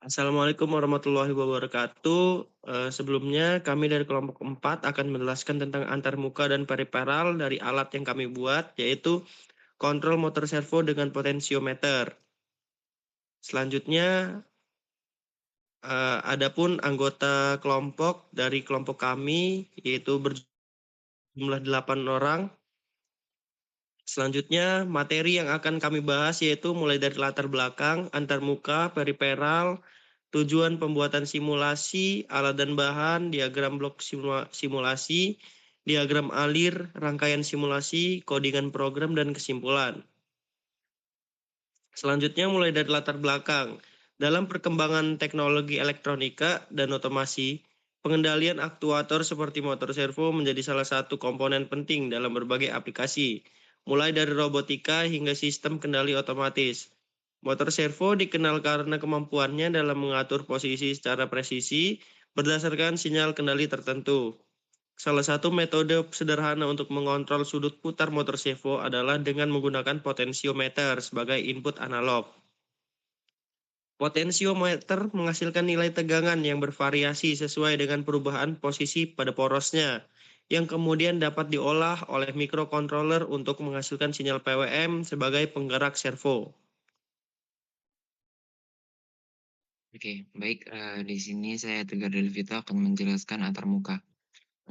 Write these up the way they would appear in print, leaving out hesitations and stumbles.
Assalamualaikum warahmatullahi wabarakatuh. Sebelumnya kami dari kelompok 4 akan menjelaskan tentang antarmuka dan periferal dari alat yang kami buat, yaitu kontrol motor servo dengan potensiometer. Selanjutnya, adapun anggota kelompok dari kelompok kami, yaitu berjumlah 8 orang. Selanjutnya, materi yang akan kami bahas yaitu mulai dari latar belakang, antarmuka, periferal, tujuan pembuatan simulasi, alat dan bahan, diagram blok simulasi, diagram alir, rangkaian simulasi, codingan program, dan kesimpulan. Selanjutnya mulai dari latar belakang. Dalam perkembangan teknologi elektronika dan otomasi, pengendalian aktuator seperti motor servo menjadi salah satu komponen penting dalam berbagai aplikasi, mulai dari robotika hingga sistem kendali otomatis. Motor servo dikenal karena kemampuannya dalam mengatur posisi secara presisi berdasarkan sinyal kendali tertentu. Salah satu metode sederhana untuk mengontrol sudut putar motor servo adalah dengan menggunakan potensiometer sebagai input analog. Potensiometer menghasilkan nilai tegangan yang bervariasi sesuai dengan perubahan posisi pada porosnya, yang kemudian dapat diolah oleh mikrokontroler untuk menghasilkan sinyal PWM sebagai penggerak servo. Oke, baik. Di sini saya Tegar Delvito akan menjelaskan antarmuka.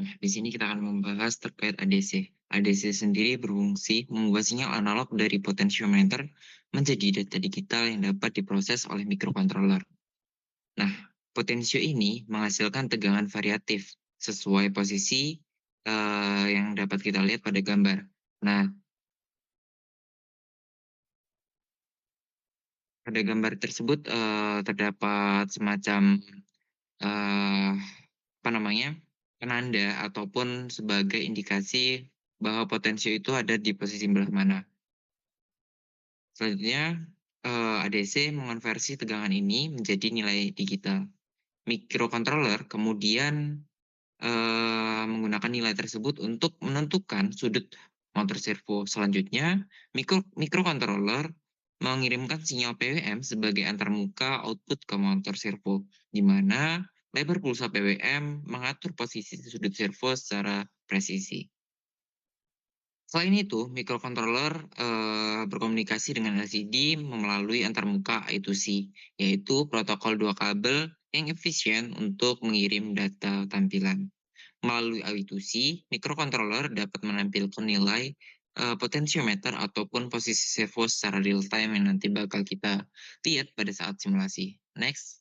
Nah, di sini kita akan membahas terkait ADC. ADC sendiri berfungsi membuat sinyal analog dari potensiometer menjadi data digital yang dapat diproses oleh mikrokontroler. Nah, potensio ini menghasilkan tegangan variatif sesuai posisi yang dapat kita lihat pada gambar. Nah, pada gambar tersebut terdapat semacam eh, apa namanya, penanda ataupun sebagai indikasi bahwa potensio itu ada di posisi belah mana. Selanjutnya, ADC mengonversi tegangan ini menjadi nilai digital. Mikrokontroler kemudian, menggunakan nilai tersebut untuk menentukan sudut motor servo. Selanjutnya, mikrokontroler mengirimkan sinyal PWM sebagai antarmuka output ke motor servo, di mana lebar pulsa PWM mengatur posisi sudut servo secara presisi. Selain itu, mikrokontroler, berkomunikasi dengan LCD melalui antarmuka I2C, yaitu protokol dua kabel yang efisien untuk mengirim data tampilan. Melalui I2C, mikrokontroler dapat menampilkan nilai, potensiometer ataupun posisi servo secara real time yang nanti bakal kita lihat pada saat simulasi. Next.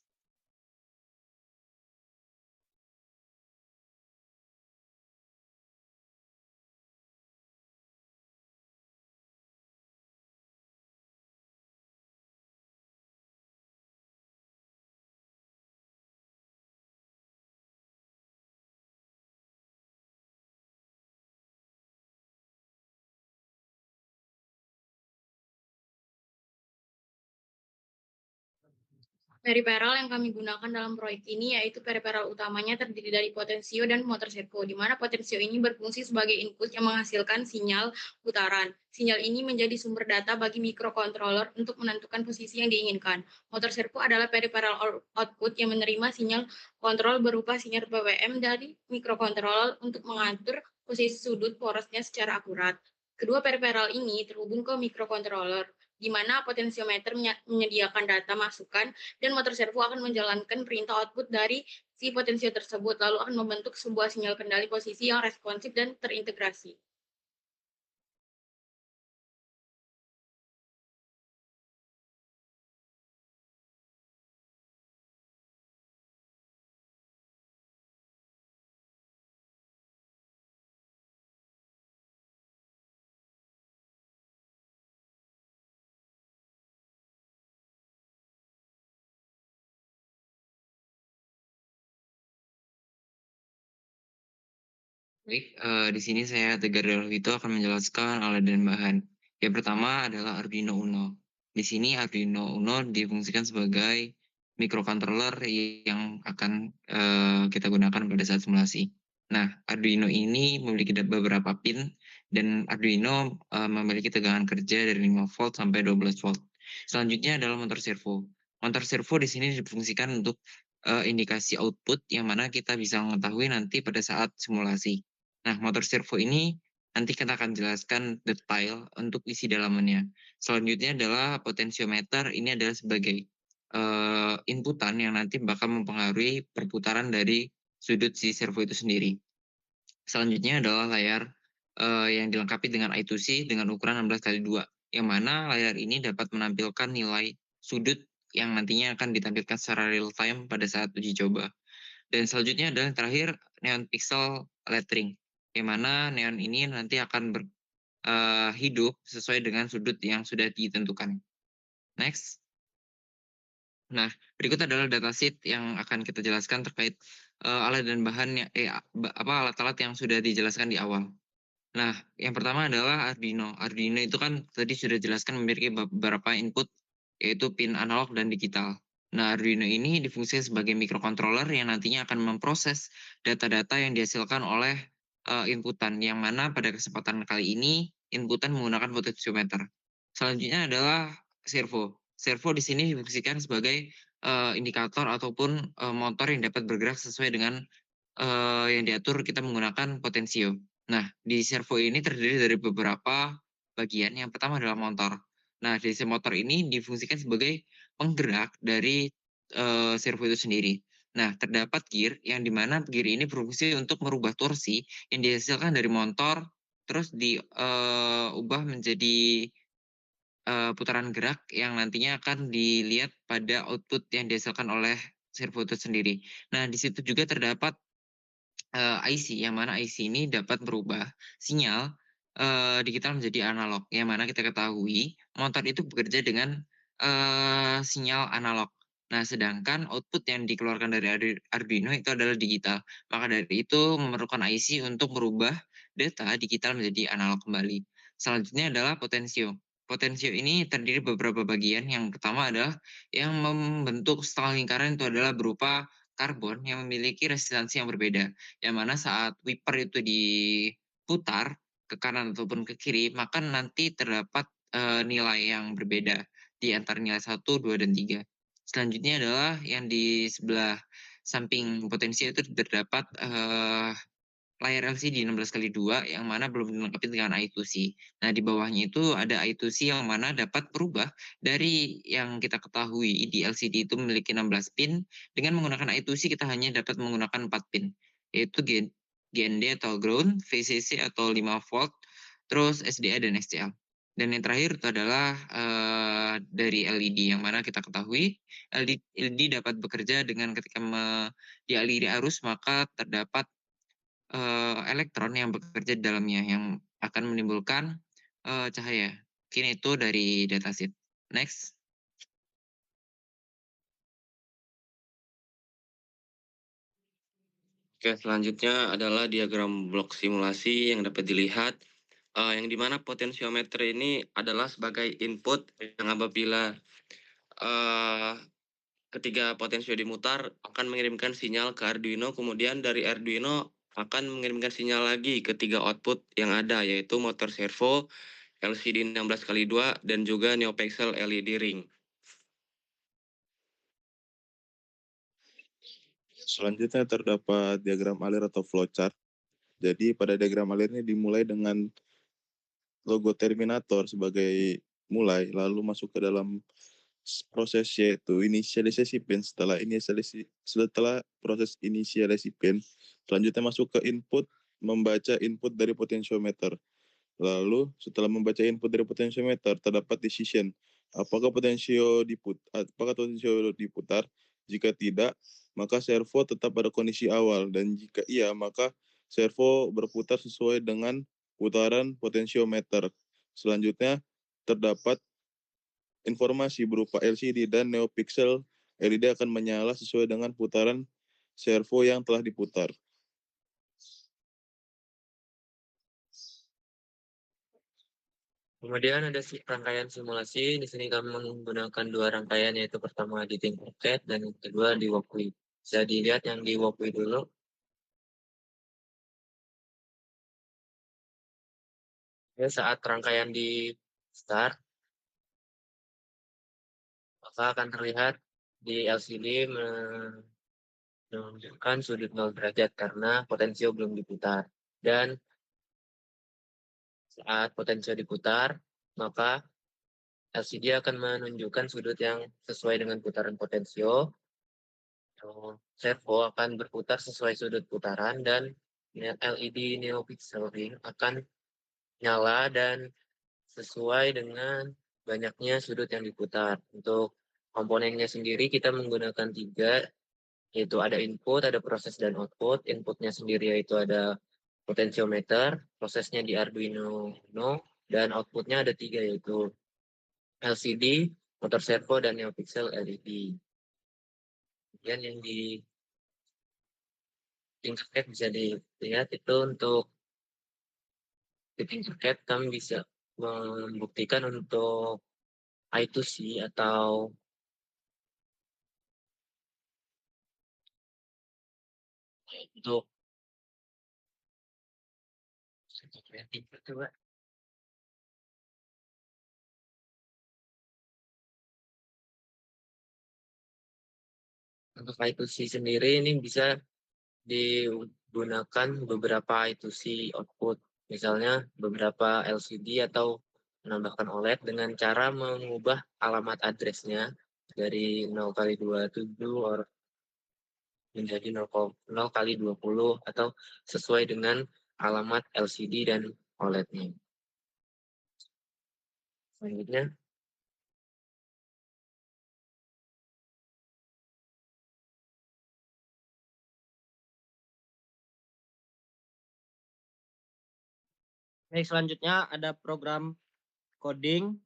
Periferal yang kami gunakan dalam proyek ini yaitu periferal utamanya terdiri dari potensio dan motor servo, di mana potensio ini berfungsi sebagai input yang menghasilkan sinyal putaran. Sinyal ini menjadi sumber data bagi mikrokontroler untuk menentukan posisi yang diinginkan. Motor servo adalah periferal output yang menerima sinyal kontrol berupa sinyal PWM dari mikrokontroler untuk mengatur posisi sudut porosnya secara akurat. Kedua periferal ini terhubung ke mikrokontroler, di mana potensiometer menyediakan data masukan dan motor servo akan menjalankan perintah output dari si potensio tersebut, lalu akan membentuk sebuah sinyal kendali posisi yang responsif dan terintegrasi. Baik, di sini saya Tegar Delvito akan menjelaskan alat dan bahan. Yang pertama adalah Arduino Uno. Di sini Arduino Uno difungsikan sebagai mikrokontroler yang akan kita gunakan pada saat simulasi. Nah, Arduino ini memiliki beberapa pin dan Arduino memiliki tegangan kerja dari 5 volt sampai 12 volt. Selanjutnya adalah motor servo. Motor servo di sini difungsikan untuk indikasi output yang mana kita bisa mengetahui nanti pada saat simulasi. Nah, motor servo ini nanti kita akan jelaskan detail untuk isi dalamannya. Selanjutnya adalah potensiometer, ini adalah sebagai inputan yang nanti bakal mempengaruhi perputaran dari sudut si servo itu sendiri. Selanjutnya adalah layar yang dilengkapi dengan I2C dengan ukuran 16x2, yang mana layar ini dapat menampilkan nilai sudut yang nantinya akan ditampilkan secara real time pada saat uji coba. Dan selanjutnya adalah yang terakhir neon pixel lettering, yang mana neon ini nanti akan hidup sesuai dengan sudut yang sudah ditentukan. Next. Nah, berikut adalah datasheet yang akan kita jelaskan terkait alat dan bahan alat-alat yang sudah dijelaskan di awal. Nah, yang pertama adalah Arduino. Arduino itu kan tadi sudah jelaskan memiliki beberapa input, yaitu pin analog dan digital. Nah, Arduino ini difungsikan sebagai microcontroller yang nantinya akan memproses data-data yang dihasilkan oleh inputan, yang mana pada kesempatan kali ini inputan menggunakan potentiometer. Selanjutnya adalah servo. Servo di sini difungsikan sebagai indikator ataupun motor yang dapat bergerak sesuai dengan yang diatur kita menggunakan potensio. Nah, di servo ini terdiri dari beberapa bagian. Yang pertama adalah motor. Nah, DC motor ini difungsikan sebagai penggerak dari servo itu sendiri. Nah, terdapat gear yang dimana gear ini berfungsi untuk merubah torsi yang dihasilkan dari motor, terus diubah menjadi putaran gerak yang nantinya akan dilihat pada output yang dihasilkan oleh servo itu sendiri. Nah, di situ juga terdapat IC, yang mana IC ini dapat merubah sinyal digital menjadi analog, yang mana kita ketahui motor itu bekerja dengan sinyal analog. Nah, sedangkan output yang dikeluarkan dari Arduino itu adalah digital. Maka dari itu memerlukan IC untuk merubah data digital menjadi analog kembali. Selanjutnya adalah potensio. Potensio ini terdiri beberapa bagian. Yang pertama adalah yang membentuk setengah lingkaran, itu adalah berupa karbon yang memiliki resistansi yang berbeda, yang mana saat wiper itu diputar ke kanan ataupun ke kiri, maka nanti terdapat nilai yang berbeda di antara nilai 1, 2, dan 3. Selanjutnya adalah yang di sebelah samping potensi itu terdapat layar LCD 16x2 yang mana belum dilengkapi dengan I2C. Nah, di bawahnya itu ada I2C yang mana dapat berubah dari yang kita ketahui di LCD itu memiliki 16 pin, dengan menggunakan I2C kita hanya dapat menggunakan 4 pin, yaitu GND atau ground, VCC atau 5 volt, terus SDA dan SCL. Dan yang terakhir itu adalah dari LED, yang mana kita ketahui LED dapat bekerja dengan ketika dialiri arus, maka terdapat elektron yang bekerja di dalamnya yang akan menimbulkan cahaya. Mungkin itu dari datasheet. Next. Oke, selanjutnya adalah diagram blok simulasi yang dapat dilihat, yang dimana potensiometer ini adalah sebagai input yang apabila uh, ketika potensio dimutar akan mengirimkan sinyal ke Arduino, kemudian dari Arduino akan mengirimkan sinyal lagi ke 3 output yang ada, yaitu motor servo, LCD 16x2, dan juga NeoPixel LED ring. Selanjutnya terdapat diagram alir atau flowchart. Jadi pada diagram alir ini dimulai dengan logo Terminator sebagai mulai, lalu masuk ke dalam proses yaitu inisialisasi pin. Setelah proses inisialisasi pin, selanjutnya masuk ke input, membaca input dari potensiometer. Lalu setelah membaca input dari potensiometer terdapat decision. Apakah potensio diputar? Jika tidak, maka servo tetap pada kondisi awal, dan jika iya, maka servo berputar sesuai dengan putaran potensiometer. Selanjutnya terdapat informasi berupa LCD dan NeoPixel. LED akan menyala sesuai dengan putaran servo yang telah diputar. Kemudian ada rangkaian simulasi. Di sini kami menggunakan 2 rangkaian, yaitu pertama di Tinkercad dan yang kedua di Walkly. Bisa dilihat yang di Walkly dulu. Ya, saat rangkaian di start, maka akan terlihat di LCD menunjukkan sudut 0 derajat karena potensio belum diputar. Dan saat potensio diputar, maka LCD akan menunjukkan sudut yang sesuai dengan putaran potensio. Servo akan berputar sesuai sudut putaran dan LED neopixel ring akan nyala dan sesuai dengan banyaknya sudut yang diputar. Untuk komponennya sendiri kita menggunakan 3, yaitu ada input, ada proses, dan output. Inputnya sendiri yaitu ada potentiometer, prosesnya di Arduino Uno, dan outputnya ada 3, yaitu LCD, motor servo, dan neopixel LED. Kemudian yang di Tinkercad bisa dilihat itu untuk di Tinkercad kami bisa membuktikan untuk I2C atau untuk coba. Untuk I2C sendiri ini bisa digunakan beberapa I2C output, misalnya beberapa LCD atau menambahkan OLED dengan cara mengubah alamat address-nya dari 0 kali 27 or menjadi 0 kali 20 atau sesuai dengan alamat LCD dan OLED-nya. Selanjutnya, Baik, selanjutnya ada program coding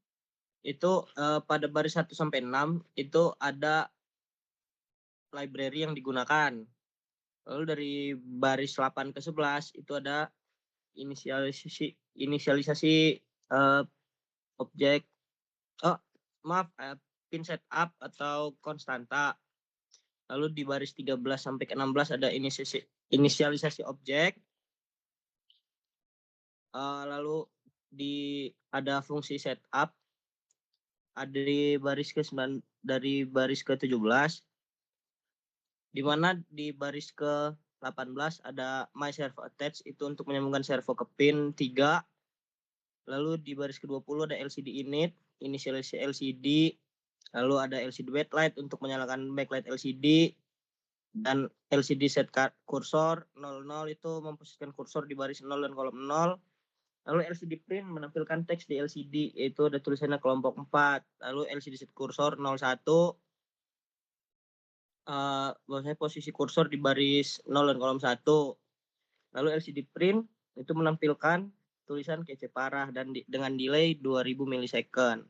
itu pada baris 1 sampai 6 itu ada library yang digunakan. Lalu dari baris 8 ke 11 itu ada inisialisasi objek pin setup atau konstanta. Lalu di baris 13 sampai ke 16 ada inisialisasi objek. Lalu ada fungsi setup. Ada di baris ke-9 dari baris ke-17. Di mana di baris ke-18 ada my servo attach itu untuk menyambungkan servo ke pin 3. Lalu di baris ke-20 ada LCD init, inisialisasi LCD. Lalu ada LCD backlight untuk menyalakan backlight LCD. Dan LCD set kursor 00 itu memposisikan kursor di baris 0 dan kolom 0. Lalu LCD print menampilkan teks di LCD, yaitu ada tulisannya kelompok 4. Lalu LCD set kursor 01, bahwasanya posisi kursor di baris 0 dan kolom 1. Lalu LCD print itu menampilkan tulisan kece parah dan dengan delay 2000 milisecond.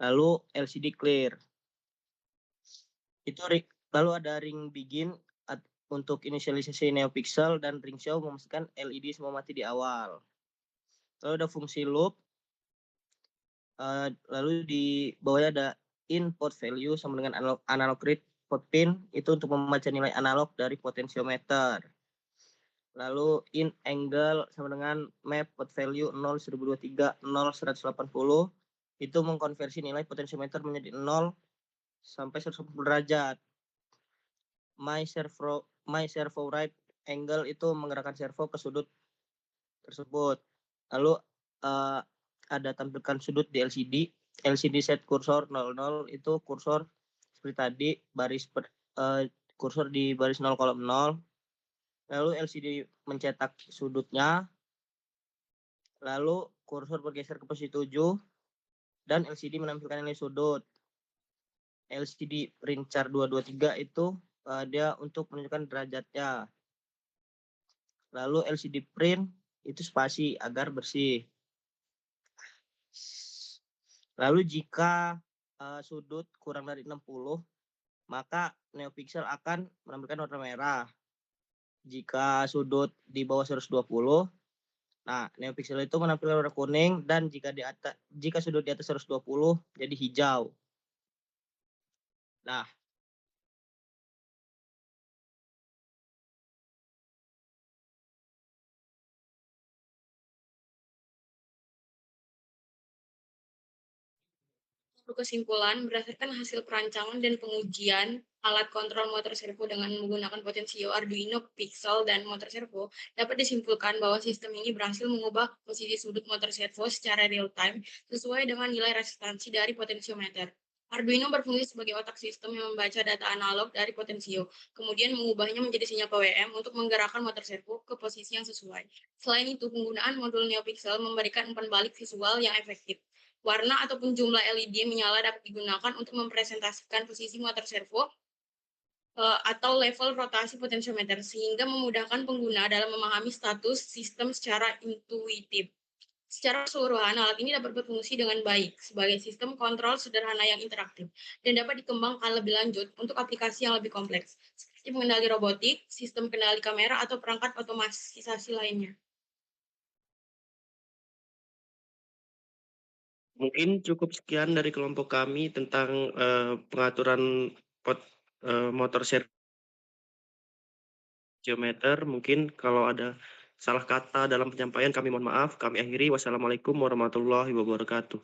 Lalu LCD clear. Lalu ada ring begin untuk inisialisasi neopixel dan ring show memastikan LED semua mati di awal. Lalu ada fungsi loop. Lalu di bawahnya ada input value sama dengan analog read pin itu untuk membaca nilai analog dari potensiometer. Lalu in angle sama dengan map port value 0 1023 0 180 itu mengkonversi nilai potensiometer menjadi 0 sampai 180 derajat. My servo right angle itu menggerakkan servo ke sudut tersebut. Lalu ada tampilkan sudut di LCD set kursor 00 itu kursor seperti tadi kursor di baris 0 kolom 0. Lalu LCD mencetak sudutnya. Lalu kursor bergeser ke posisi 7 dan LCD menampilkan nilai sudut. LCD rincar 223 itu dia untuk menunjukkan derajatnya. Lalu LCD print itu spasi agar bersih. Lalu jika sudut kurang dari 60, maka neopixel akan menampilkan warna merah. Jika sudut di bawah 120, nah neopixel itu menampilkan warna kuning, dan jika sudut di atas 120 jadi hijau. Nah, berkesimpulan berdasarkan hasil perancangan dan pengujian alat kontrol motor servo dengan menggunakan potensio Arduino, Pixel, dan motor servo, dapat disimpulkan bahwa sistem ini berhasil mengubah posisi sudut motor servo secara real-time sesuai dengan nilai resistansi dari potensiometer. Arduino berfungsi sebagai otak sistem yang membaca data analog dari potensio, kemudian mengubahnya menjadi sinyal PWM untuk menggerakkan motor servo ke posisi yang sesuai. Selain itu, penggunaan modul NeoPixel memberikan umpan balik visual yang efektif. Warna ataupun jumlah LED yang menyala dapat digunakan untuk mempresentasikan posisi motor servo atau level rotasi potensiometer sehingga memudahkan pengguna dalam memahami status sistem secara intuitif. Secara keseluruhan, alat ini dapat berfungsi dengan baik sebagai sistem kontrol sederhana yang interaktif dan dapat dikembangkan lebih lanjut untuk aplikasi yang lebih kompleks, seperti pengendali robotik, sistem kendali kamera, atau perangkat otomatisasi lainnya. Mungkin cukup sekian dari kelompok kami tentang pengaturan motor servometer. Mungkin kalau ada salah kata dalam penyampaian kami mohon maaf. Kami akhiri. Wassalamualaikum warahmatullahi wabarakatuh.